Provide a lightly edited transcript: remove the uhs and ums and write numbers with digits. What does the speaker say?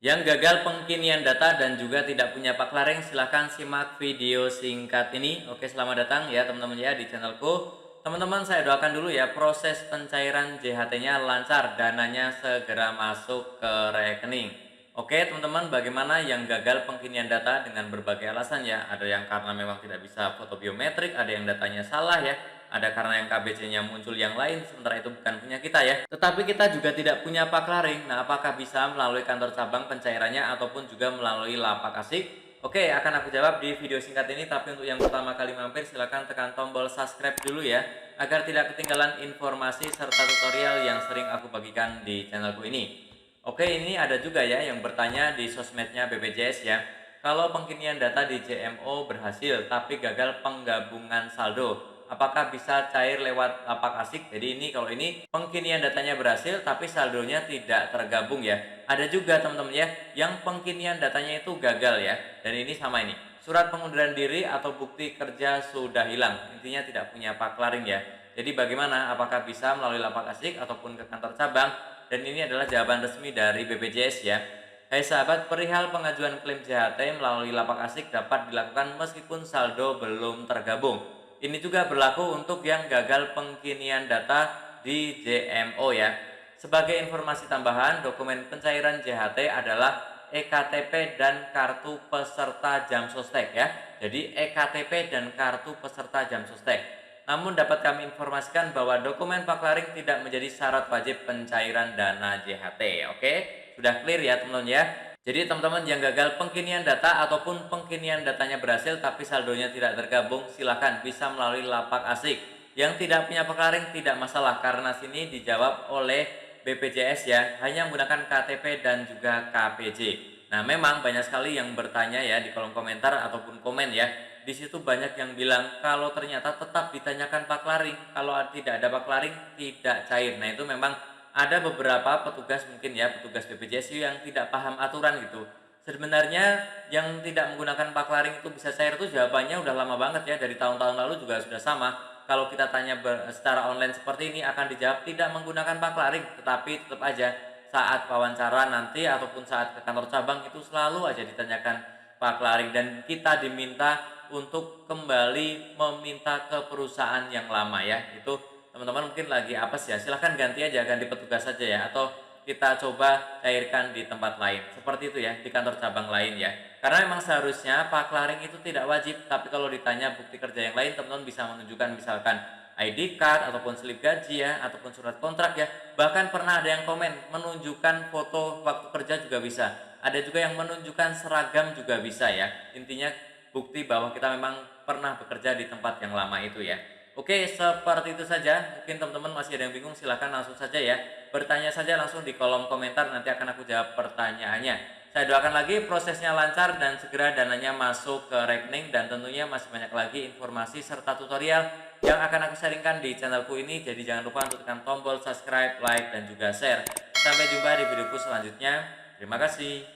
Yang gagal pengkinian data dan juga tidak punya paklaring, silahkan simak video singkat ini. Oke, selamat datang ya teman-teman ya di channelku. Teman-teman, saya doakan dulu ya proses pencairan JHT-nya lancar, dananya segera masuk ke rekening. Oke teman-teman, bagaimana yang gagal pengkinian data dengan berbagai alasan ya. Ada yang karena memang tidak bisa foto biometrik, ada yang datanya salah ya, ada karena yang KBC-nya muncul yang lain, sementara itu bukan punya kita ya. Tetapi kita juga tidak punya paklaring. Nah, apakah bisa melalui kantor cabang pencairannya ataupun juga melalui lapak asik? Oke, akan aku jawab di video singkat ini. Tapi untuk yang pertama kali mampir, silahkan tekan tombol subscribe dulu ya, agar tidak ketinggalan informasi serta tutorial yang sering aku bagikan di channelku ini. Oke, ini ada juga ya yang bertanya di sosmednya BPJS ya. Kalau pengkinian data di JMO berhasil tapi gagal penggabungan saldo, apakah bisa cair lewat lapak asik? Jadi ini kalau ini pengkinian datanya berhasil tapi saldonya tidak tergabung ya. Ada juga teman-teman ya yang pengkinian datanya itu gagal ya. Dan ini sama ini. Surat pengunduran diri atau bukti kerja sudah hilang. Intinya tidak punya paklaring ya. Jadi bagaimana? Apakah bisa melalui lapak asik ataupun ke kantor cabang? Dan ini adalah jawaban resmi dari BPJS ya. Hai sahabat, perihal pengajuan klaim JHT melalui lapak asik dapat dilakukan meskipun saldo belum tergabung. Ini juga berlaku untuk yang gagal pengkinian data di JMO ya. Sebagai informasi tambahan, dokumen pencairan JHT adalah EKTP dan kartu peserta jam sostek ya. Jadi EKTP dan kartu peserta jam sostek. Namun dapat kami informasikan bahwa dokumen paklaring tidak menjadi syarat wajib pencairan dana JHT. Oke, sudah clear ya teman-teman ya. Jadi teman-teman yang gagal pengkinian data ataupun pengkinian datanya berhasil tapi saldonya tidak tergabung, silakan bisa melalui lapak asik. Yang tidak punya paklaring tidak masalah karena sini dijawab oleh BPJS ya, hanya menggunakan KTP dan juga KPJ. Nah, memang banyak sekali yang bertanya ya di kolom komentar ataupun komen ya. Di situ banyak yang bilang kalau ternyata tetap ditanyakan paklaring, kalau tidak ada paklaring tidak cair. Nah, itu memang ada beberapa petugas mungkin ya, petugas BPJS yang tidak paham aturan gitu. Sebenarnya yang tidak menggunakan paklaring itu bisa cair itu jawabannya udah lama banget ya, dari tahun-tahun lalu juga sudah sama. Kalau kita tanya secara online seperti ini akan dijawab tidak menggunakan paklaring, tetapi tetap aja saat wawancara nanti ataupun saat ke kantor cabang itu selalu aja ditanyakan paklaring dan kita diminta untuk kembali meminta ke perusahaan yang lama ya. Itu teman-teman mungkin lagi apes ya, silahkan ganti aja, ganti petugas saja ya, atau kita coba cairkan di tempat lain seperti itu ya, di kantor cabang lain ya. Karena memang seharusnya paklaring itu tidak wajib, tapi kalau ditanya bukti kerja yang lain, teman-teman bisa menunjukkan misalkan ID card ataupun slip gaji ya, ataupun surat kontrak ya. Bahkan pernah ada yang komen menunjukkan foto waktu kerja juga bisa. Ada juga yang menunjukkan seragam juga bisa ya. Intinya bukti bahwa kita memang pernah bekerja di tempat yang lama itu ya. Oke, seperti itu saja. Mungkin teman-teman masih ada yang bingung, silahkan langsung saja ya. Bertanya saja langsung di kolom komentar, nanti akan aku jawab pertanyaannya. Saya doakan lagi prosesnya lancar dan segera dananya masuk ke rekening, dan tentunya masih banyak lagi informasi serta tutorial yang akan aku sharingkan di channelku ini. Jadi jangan lupa untuk tekan tombol subscribe, like, dan juga share. Sampai jumpa di videoku selanjutnya. Terima kasih.